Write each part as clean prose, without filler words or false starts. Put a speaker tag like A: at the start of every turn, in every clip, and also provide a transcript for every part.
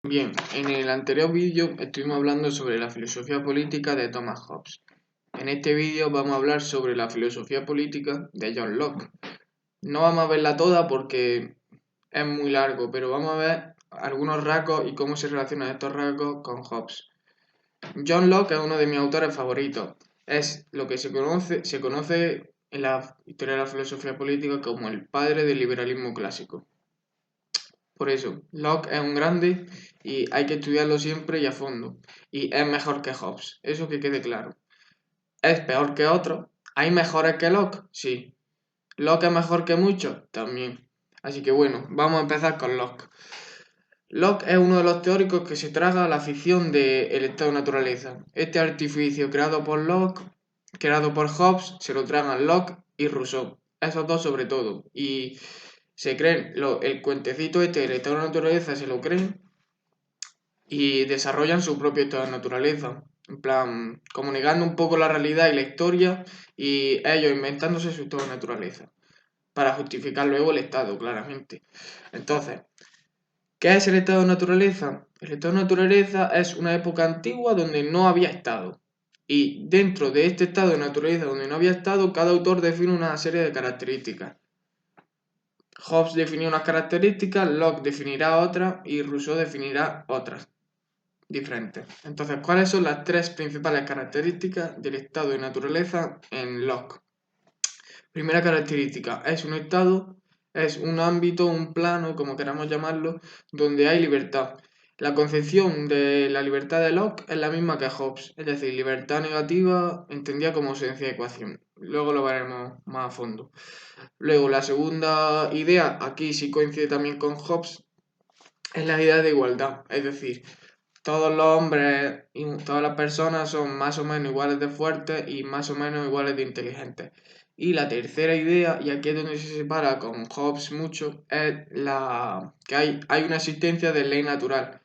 A: Bien, en el anterior vídeo estuvimos hablando sobre la filosofía política de Thomas Hobbes. En este vídeo vamos a hablar sobre la filosofía política de John Locke. No vamos a verla toda porque es muy largo, pero vamos a ver algunos rasgos y cómo se relacionan estos rasgos con Hobbes. John Locke es uno de mis autores favoritos. Es lo que se conoce en la historia de la filosofía política como el padre del liberalismo clásico. Por eso, Locke es un grande y hay que estudiarlo siempre y a fondo. Y es mejor que Hobbes, eso que quede claro. ¿Es peor que otro? ¿Hay mejores que Locke? Sí. ¿Locke es mejor que muchos? También. Así que bueno, vamos a empezar con Locke. Locke es uno de los teóricos que se traga la ficción del estado de naturaleza. Este artificio creado por Locke, creado por Hobbes, se lo tragan Locke y Rousseau. Esos dos sobre todo. Y se creen, el cuentecito este del estado de naturaleza se lo creen y desarrollan su propio estado de naturaleza. En plan, comunicando un poco la realidad y la historia y ellos inventándose su estado de naturaleza. Para justificar luego el estado, claramente. Entonces, ¿qué es el estado de naturaleza? El estado de naturaleza es una época antigua donde no había estado. Y dentro de este estado de naturaleza donde no había estado, cada autor define una serie de características. Hobbes definió unas características, Locke definirá otras y Rousseau definirá otras diferentes. Entonces, ¿cuáles son las tres principales características del estado de naturaleza en Locke? Primera característica, es un estado, es un ámbito, un plano, como queramos llamarlo, donde hay libertad. La concepción de la libertad de Locke es la misma que Hobbes, es decir, libertad negativa entendida como ausencia de ecuación. Luego lo veremos más a fondo. Luego, la segunda idea, aquí sí coincide también con Hobbes, es la idea de igualdad. Es decir, todos los hombres y todas las personas son más o menos iguales de fuertes y más o menos iguales de inteligentes. Y la tercera idea, y aquí es donde se separa con Hobbes mucho, es que hay una existencia de ley natural.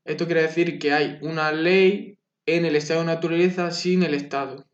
A: Esto quiere decir que hay una ley en el estado de naturaleza sin el Estado.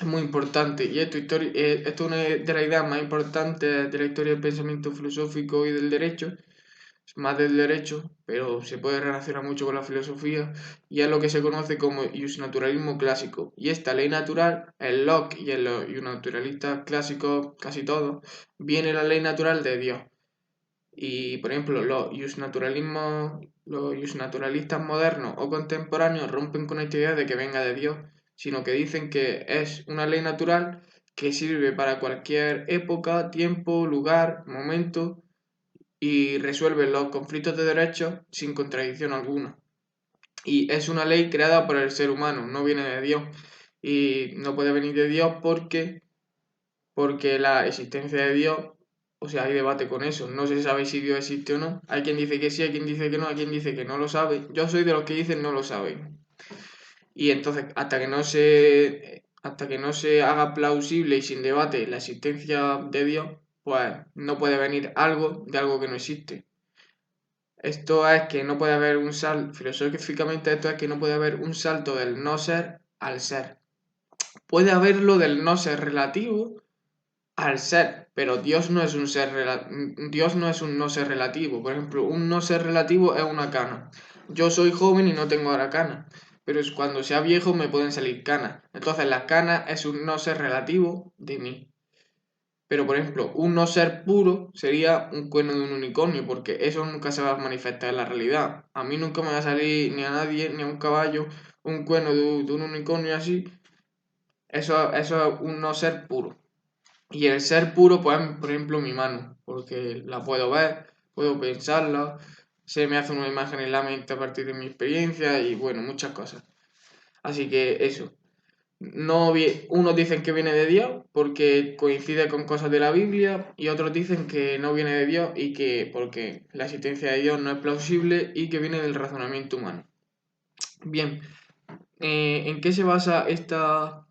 A: Es muy importante y esto es una de las ideas más importantes de la historia del pensamiento filosófico y del derecho, es más del derecho, pero se puede relacionar mucho con la filosofía y es lo que se conoce como naturalismo clásico. Y esta ley natural, en Locke y en los naturalistas clásicos, casi todos, viene la ley natural de Dios. Y por ejemplo, los naturalistas modernos o contemporáneos rompen con esta idea de que venga de Dios, sino que dicen que es una ley natural que sirve para cualquier época, tiempo, lugar, momento y resuelve los conflictos de derechos sin contradicción alguna. Y es una ley creada por el ser humano, no viene de Dios. Y no puede venir de Dios porque la existencia de Dios, o sea, hay debate con eso. No se sabe si Dios existe o no. Hay quien dice que sí, hay quien dice que no, hay quien dice que no lo sabe. Yo soy de los que dicen no lo saben. Y entonces, hasta que no se haga plausible y sin debate la existencia de Dios, pues no puede venir algo de algo que no existe. Esto es que no puede haber un salto, filosóficamente esto es que no puede haber un salto del no ser al ser. Puede haberlo del no ser relativo al ser, pero Dios no es un Dios no es un no ser relativo. Por ejemplo, un no ser relativo es una cana. Yo soy joven y no tengo ahora canas, pero cuando sea viejo me pueden salir canas. Entonces la cana es un no ser relativo de mí. Pero, por ejemplo, un no ser puro sería un cuerno de un unicornio, porque eso nunca se va a manifestar en la realidad. A mí nunca me va a salir ni a nadie, ni a un caballo, un cuerno de un unicornio así. Eso es un no ser puro. Y el ser puro, pues, por ejemplo, mi mano, porque la puedo ver, puedo pensarla, se me hace una imagen en la mente a partir de mi experiencia y, bueno, muchas cosas. Así que eso. No, unos dicen que viene de Dios porque coincide con cosas de la Biblia y otros dicen que no viene de Dios y que porque la existencia de Dios no es plausible y que viene del razonamiento humano. Bien, ¿en qué se basa esta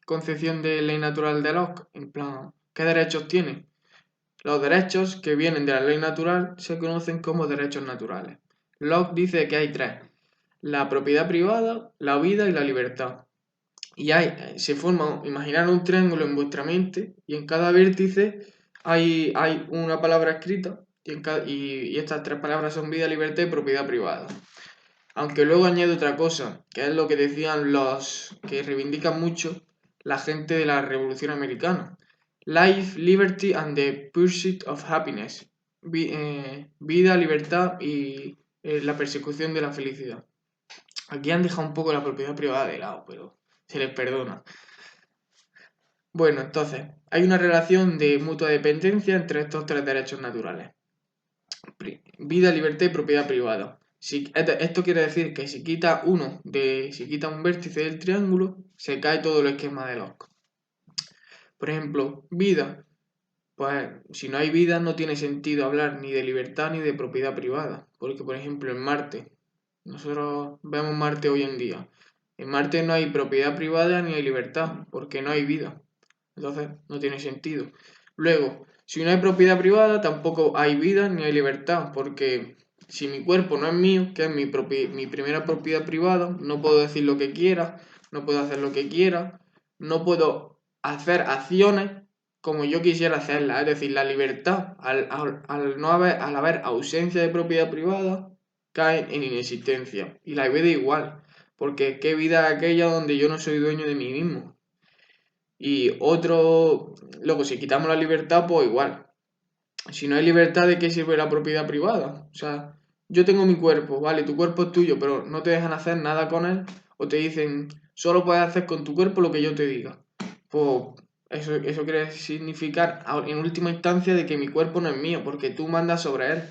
A: concepción de ley natural de Locke? En plan, ¿qué derechos tiene? Los derechos que vienen de la ley natural se conocen como derechos naturales. Locke dice que hay tres: la propiedad privada, la vida y la libertad. Y se forma, imaginar un triángulo en vuestra mente y en cada vértice hay una palabra escrita Y estas tres palabras son vida, libertad y propiedad privada. Aunque luego añade otra cosa, que es lo que decían los que reivindican mucho la gente de la Revolución Americana. Life, liberty and the pursuit of happiness. Vida, libertad y la persecución de la felicidad. Aquí han dejado un poco la propiedad privada de lado, pero se les perdona. Bueno, entonces, hay una relación de mutua dependencia entre estos tres derechos naturales. Vida, libertad y propiedad privada. Esto quiere decir que si quita un vértice del triángulo, se cae todo el esquema de Locke. Por ejemplo, vida. Pues si no hay vida no tiene sentido hablar ni de libertad ni de propiedad privada. Porque, por ejemplo, en Marte, nosotros vemos Marte hoy en día. En Marte no hay propiedad privada ni hay libertad, porque no hay vida. Entonces, no tiene sentido. Luego, si no hay propiedad privada, tampoco hay vida ni hay libertad, porque si mi cuerpo no es mío, que es mi primera propiedad privada, no puedo decir lo que quiera, no puedo hacer lo que quiera, no puedo hacer acciones como yo quisiera hacerlas. Es decir, la libertad, al haber ausencia de propiedad privada, cae en inexistencia. Y la vida igual, porque ¿qué vida es aquella donde yo no soy dueño de mí mismo? Luego si quitamos la libertad, pues igual. Si no hay libertad, ¿de qué sirve la propiedad privada? O sea, yo tengo mi cuerpo, vale, tu cuerpo es tuyo, pero no te dejan hacer nada con él, o te dicen, solo puedes hacer con tu cuerpo lo que yo te diga. Pues eso quiere significar, en última instancia, de que mi cuerpo no es mío, porque tú mandas sobre él.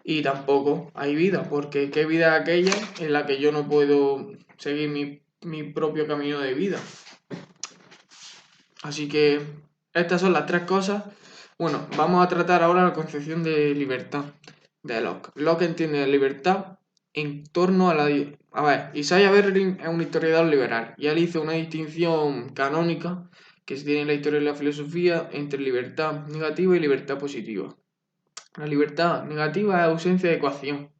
A: Y tampoco hay vida, porque ¿qué vida es aquella en la que yo no puedo seguir mi propio camino de vida? Así que estas son las tres cosas. Bueno, vamos a tratar ahora la concepción de libertad de Locke. Locke entiende la libertad en torno a la... A ver, Isaiah Berlin es un historiador liberal y él hizo una distinción canónica que se tiene en la historia de la filosofía entre libertad negativa y libertad positiva. La libertad negativa es ausencia de coacción.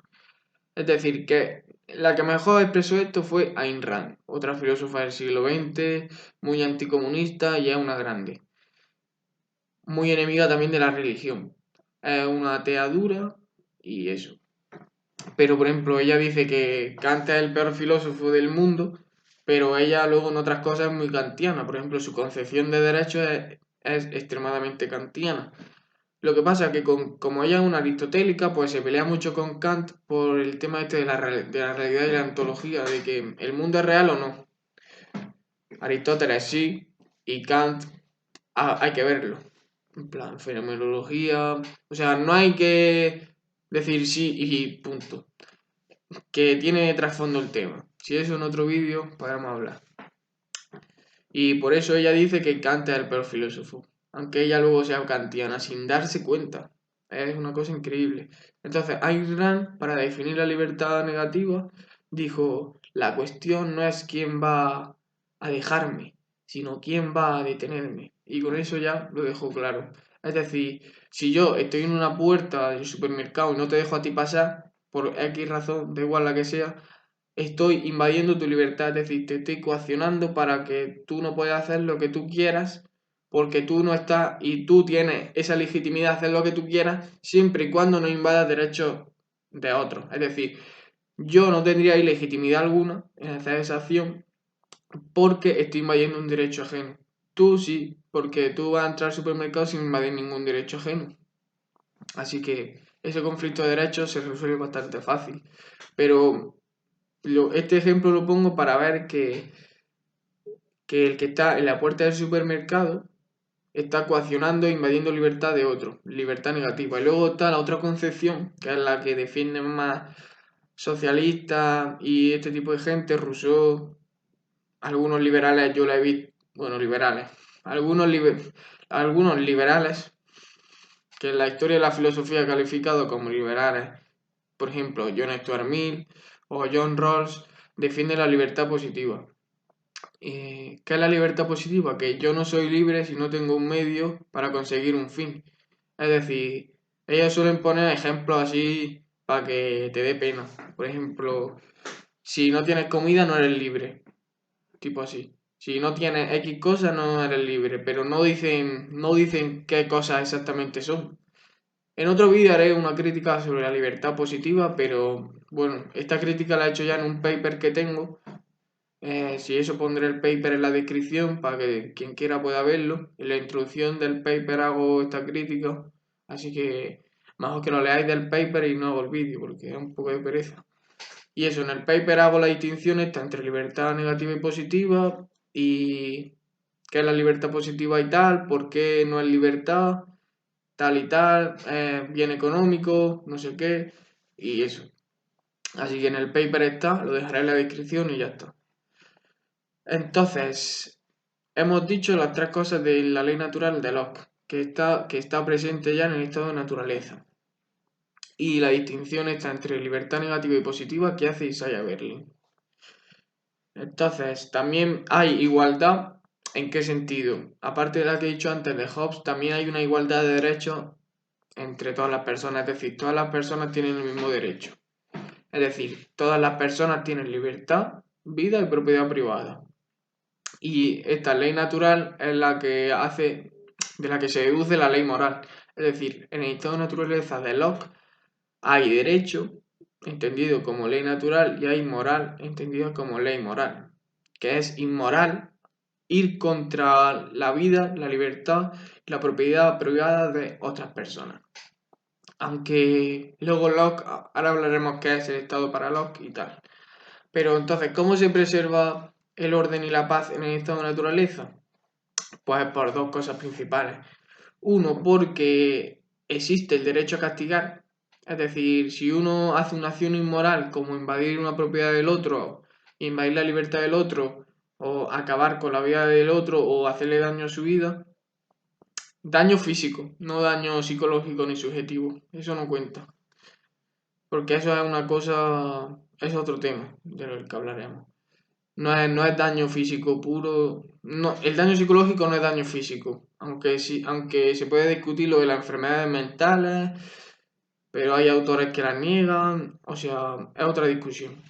A: Es decir, que la que mejor expresó esto fue Ayn Rand, otra filósofa del siglo XX, muy anticomunista y es una grande. Muy enemiga también de la religión. Es una atea dura y eso. Pero, por ejemplo, ella dice que Kant es el peor filósofo del mundo, pero ella luego en otras cosas es muy kantiana. Por ejemplo, su concepción de derechos es extremadamente kantiana. Lo que pasa es que como ella es una aristotélica, pues se pelea mucho con Kant por el tema este de la realidad y la ontología, de que el mundo es real o no. Aristóteles sí, y Kant hay que verlo. En plan, fenomenología. O sea, no hay que decir sí y punto. Que tiene trasfondo el tema. Si eso en otro vídeo, podemos hablar. Y por eso ella dice que Kant es el peor filósofo. Aunque ella luego sea kantiana, sin darse cuenta. Es una cosa increíble. Entonces, Ayn Rand, para definir la libertad negativa, dijo: la cuestión no es quién va a dejarme, sino quién va a detenerme. Y con eso ya lo dejó claro. Es decir, si yo estoy en una puerta del supermercado y no te dejo a ti pasar, por X razón, da igual la que sea, estoy invadiendo tu libertad, es decir, te estoy coaccionando para que tú no puedas hacer lo que tú quieras, porque tú no estás y tú tienes esa legitimidad de hacer lo que tú quieras, siempre y cuando no invadas derechos de otros. Es decir, yo no tendría ilegitimidad alguna en hacer esa acción porque estoy invadiendo un derecho ajeno. Tú sí, porque tú vas a entrar al supermercado sin invadir ningún derecho ajeno. Así que ese conflicto de derechos se resuelve bastante fácil. Pero este ejemplo lo pongo para ver que el que está en la puerta del supermercado está coaccionando e invadiendo libertad de otro, libertad negativa. Y luego está la otra concepción, que es la que defienden más socialistas y este tipo de gente, Rousseau, algunos liberales, yo la he visto, bueno, liberales, algunos liberales, que en la historia de la filosofía he calificado como liberales, por ejemplo, John Stuart Mill o John Rawls, defienden la libertad positiva. ¿Qué es la libertad positiva? Que yo no soy libre si no tengo un medio para conseguir un fin. Es decir, ellos suelen poner ejemplos así para que te dé pena. Por ejemplo, si no tienes comida no eres libre. Tipo así. Si no tienes X cosas no eres libre. Pero no dicen qué cosas exactamente son. En otro vídeo haré una crítica sobre la libertad positiva, pero bueno, esta crítica la he hecho ya en un paper que tengo. Si eso pondré el paper en la descripción para que quien quiera pueda verlo. En la introducción del paper hago esta crítica, así que mejor que lo leáis del paper y no hago el vídeo porque es un poco de pereza. Y eso, en el paper hago la distinción esta entre libertad negativa y positiva y qué es la libertad positiva y tal, por qué no es libertad, tal y tal, bien económico, no sé qué, y eso. Así que en el paper está, lo dejaré en la descripción y ya está. Entonces, hemos dicho las tres cosas de la ley natural de Locke, que está presente ya en el estado de naturaleza. Y la distinción está entre libertad negativa y positiva que hace Isaiah Berlin. Entonces, también hay igualdad. ¿En qué sentido? Aparte de la que he dicho antes de Hobbes, también hay una igualdad de derechos entre todas las personas. Es decir, todas las personas tienen el mismo derecho. Es decir, todas las personas tienen libertad, vida y propiedad privada. Y esta ley natural es la que hace, de la que se deduce la ley moral. Es decir, en el estado de naturaleza de Locke hay derecho, entendido como ley natural, y hay moral, entendido como ley moral, que es inmoral ir contra la vida, la libertad y la propiedad privada de otras personas. Aunque luego Locke, ahora hablaremos qué es el estado para Locke y tal. Pero entonces, ¿cómo se preserva el orden y la paz en el estado de naturaleza? Pues por dos cosas principales. Uno, porque existe el derecho a castigar. Es decir, si uno hace una acción inmoral como invadir una propiedad del otro, invadir la libertad del otro, o acabar con la vida del otro, o hacerle daño a su vida, daño físico, no daño psicológico ni subjetivo, eso no cuenta. Porque eso es una cosa, es otro tema del que hablaremos. No es daño físico puro. No, el daño psicológico no es daño físico. Aunque sí, aunque se puede discutir lo de las enfermedades mentales, pero hay autores que las niegan. O sea, es otra discusión.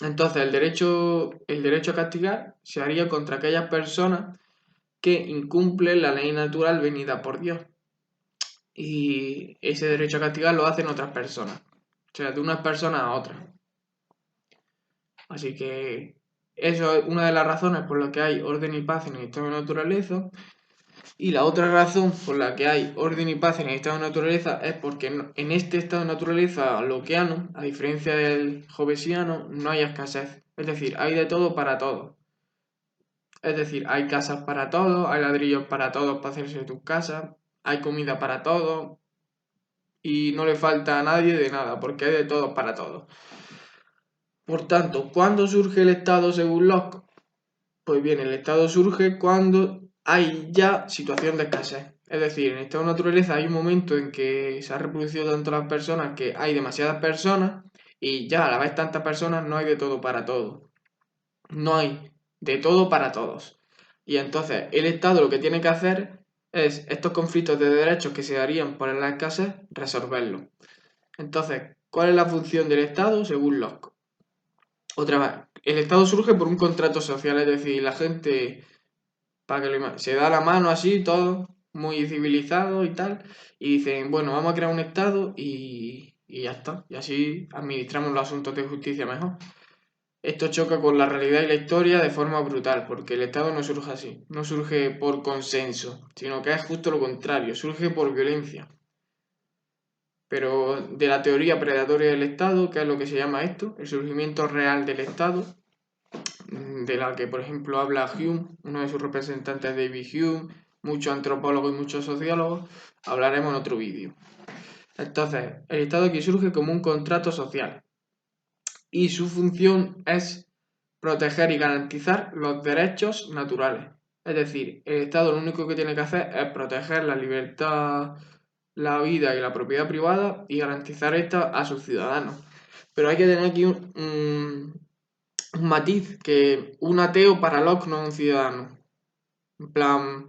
A: Entonces, el derecho a castigar se haría contra aquellas personas que incumplen la ley natural venida por Dios. Y ese derecho a castigar lo hacen otras personas. O sea, de unas personas a otras. Así que eso es una de las razones por las que hay orden y paz en el estado de naturaleza. Y la otra razón por la que hay orden y paz en el estado de naturaleza es porque en este estado de naturaleza lockeano, a diferencia del hobbesiano, no hay escasez. Es decir, hay de todo para todos. Es decir, hay casas para todos, hay ladrillos para todos para hacerse tus casas, hay comida para todos y no le falta a nadie de nada, porque hay de todo para todos. Por tanto, ¿cuándo surge el estado según Locke? Pues bien, el estado surge cuando hay ya situación de escasez. Es decir, en el estado de naturaleza hay un momento en que se ha reproducido tanto las personas que hay demasiadas personas y ya a la vez tantas personas no hay de todo para todos. No hay de todo para todos. Y entonces el Estado lo que tiene que hacer es estos conflictos de derechos que se darían por la escasez, resolverlos. Entonces, ¿cuál es la función del Estado según Locke? Otra vez, el Estado surge por un contrato social, es decir, la gente para que se da la mano así, todo muy civilizado y tal, y dicen, bueno, vamos a crear un Estado y ya está, y así administramos los asuntos de justicia mejor. Esto choca con la realidad y la historia de forma brutal, porque el Estado no surge así, no surge por consenso, sino que es justo lo contrario, surge por violencia. Pero de la teoría predatoria del Estado, que es lo que se llama esto, el surgimiento real del Estado, de la que por ejemplo habla Hume, uno de sus representantes David Hume, muchos antropólogos y muchos sociólogos, hablaremos en otro vídeo. Entonces, el Estado aquí surge como un contrato social y su función es proteger y garantizar los derechos naturales. Es decir, el Estado lo único que tiene que hacer es proteger la libertad, la vida y la propiedad privada y garantizar esta a sus ciudadanos. Pero hay que tener aquí un matiz, que un ateo para Locke no es un ciudadano. En plan,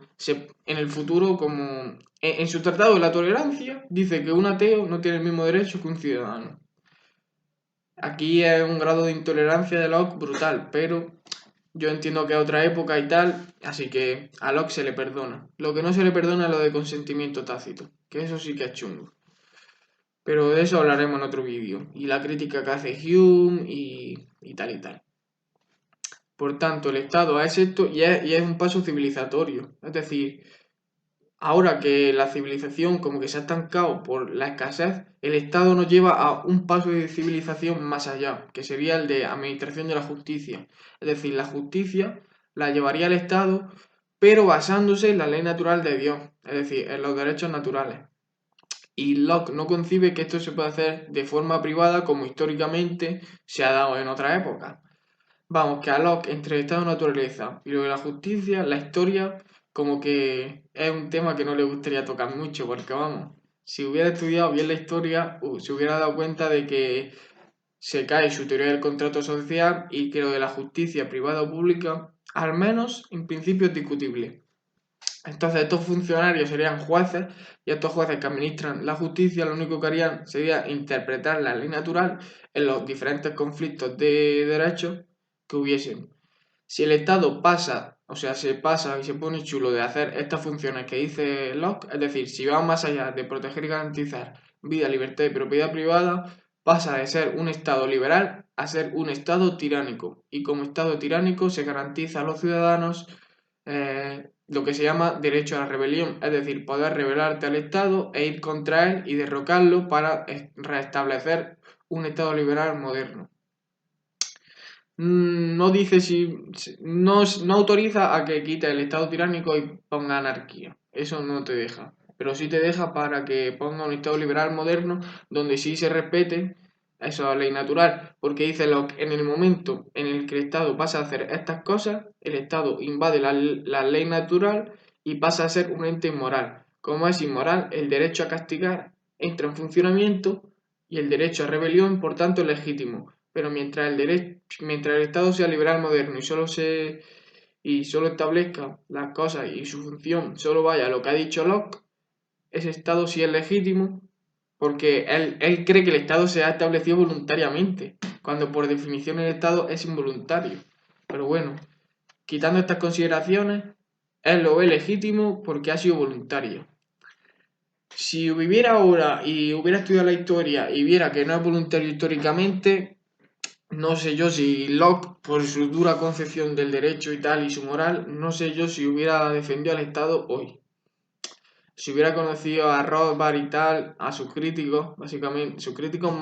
A: en el futuro, como en su tratado de la tolerancia, dice que un ateo no tiene el mismo derecho que un ciudadano. Aquí es un grado de intolerancia de Locke brutal, pero yo entiendo que es otra época y tal, así que a Locke se le perdona. Lo que no se le perdona es lo de consentimiento tácito, que eso sí que es chungo. Pero de eso hablaremos en otro vídeo. Y la crítica que hace Hume y tal y tal. Por tanto, el Estado es esto y es un paso civilizatorio. Es decir, ahora que la civilización como que se ha estancado por la escasez, el Estado nos lleva a un paso de civilización más allá, que sería el de administración de la justicia. Es decir, la justicia la llevaría el Estado, pero basándose en la ley natural de Dios, es decir, en los derechos naturales. Y Locke no concibe que esto se pueda hacer de forma privada como históricamente se ha dado en otras épocas. Vamos, que a Locke, entre el Estado y naturaleza y lo de la justicia, la historia, como que es un tema que no le gustaría tocar mucho, porque vamos, si hubiera estudiado bien la historia, se hubiera dado cuenta de que se cae su teoría del contrato social y que lo de la justicia privada o pública, al menos en principio es discutible. Entonces estos funcionarios serían jueces y estos jueces que administran la justicia lo único que harían sería interpretar la ley natural en los diferentes conflictos de derechos que hubiesen. Si el Estado pasa, o sea, se pasa y se pone chulo de hacer estas funciones que dice Locke, es decir, si va más allá de proteger y garantizar vida, libertad y propiedad privada, pasa de ser un Estado liberal a ser un Estado tiránico. Y como Estado tiránico se garantiza a los ciudadanos lo que se llama derecho a la rebelión, es decir, poder rebelarte al Estado e ir contra él y derrocarlo para restablecer un Estado liberal moderno. No dice no autoriza a que quite el Estado tiránico y ponga anarquía. Eso no te deja. Pero sí te deja para que ponga un Estado liberal moderno donde sí se respete esa ley natural. Porque dice que en el momento en el que el Estado pasa a hacer estas cosas, el Estado invade la ley natural y pasa a ser un ente inmoral. Como es inmoral, el derecho a castigar entra en funcionamiento y el derecho a rebelión, por tanto, es legítimo. Pero mientras el Estado sea liberal moderno y solo establezca las cosas y su función solo vaya a lo que ha dicho Locke, ese Estado sí es legítimo porque él cree que el Estado se ha establecido voluntariamente, cuando por definición el Estado es involuntario. Pero bueno, quitando estas consideraciones, él lo ve legítimo porque ha sido voluntario. Si viviera ahora y hubiera estudiado la historia y viera que no es voluntario históricamente, no sé yo si Locke, por su dura concepción del derecho y tal y su moral, no sé yo si hubiera defendido al Estado hoy. Si hubiera conocido a Rothbard y tal, a sus críticos, básicamente, sus críticos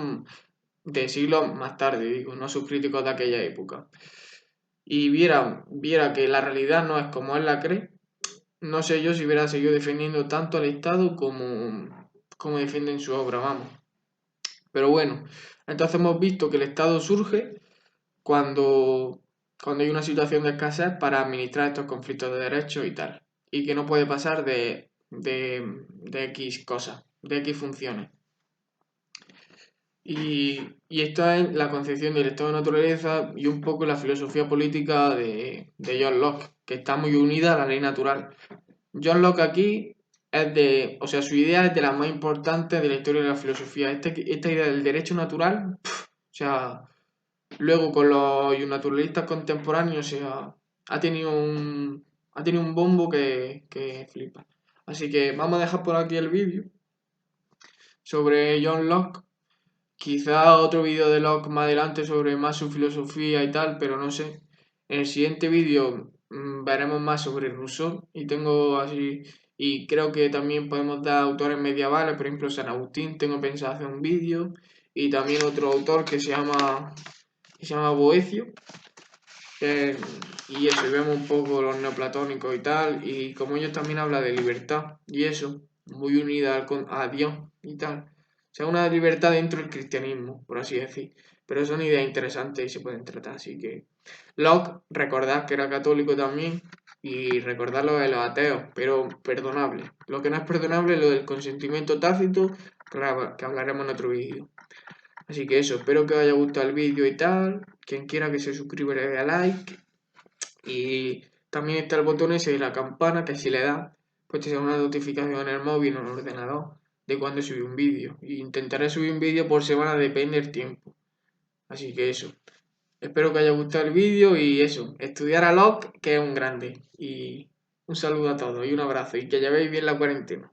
A: de siglos más tarde, digo, no sus críticos de aquella época, y viera que la realidad no es como él la cree, no sé yo si hubiera seguido defendiendo tanto al Estado como defiende en su obra, vamos. Pero bueno, entonces hemos visto que el Estado surge cuando, cuando hay una situación de escasez para administrar estos conflictos de derechos y tal. Y que no puede pasar de X cosas, de X funciones. Y esto es la concepción del estado de naturaleza y un poco la filosofía política de John Locke, que está muy unida a la ley natural. John Locke aquí o sea, su idea es de las más importantes de la historia de la filosofía. Esta idea del derecho natural, o sea, luego con los naturalistas contemporáneos, o sea, ha tenido un bombo que flipa. Así que vamos a dejar por aquí el vídeo sobre John Locke. Quizá otro vídeo de Locke más adelante sobre más su filosofía y tal, pero no sé. En el siguiente vídeo veremos más sobre Rousseau y creo que también podemos dar autores medievales, por ejemplo San Agustín, tengo pensado hacer un vídeo, y también otro autor que se llama Boecio, y eso, y vemos un poco los neoplatónicos y tal, y como ellos también hablan de libertad, y eso, muy unida a Dios y tal. O sea, una libertad dentro del cristianismo, por así decir. Pero son ideas interesantes y se pueden tratar, así que... Locke, recordad que era católico también, y recordad lo de los ateos, pero perdonable. Lo que no es perdonable es lo del consentimiento tácito, que hablaremos en otro vídeo. Así que eso, espero que os haya gustado el vídeo y tal. Quien quiera que se suscriba le dé a like. Y también está el botón ese de la campana que si le da, pues te da una notificación en el móvil o en el ordenador de cuando subí un vídeo. Y intentaré subir un vídeo por semana, depende del tiempo. Así que eso. Espero que haya gustado el vídeo y eso. Estudiar a Locke, que es un grande. Y un saludo a todos y un abrazo. Y que llevéis bien la cuarentena.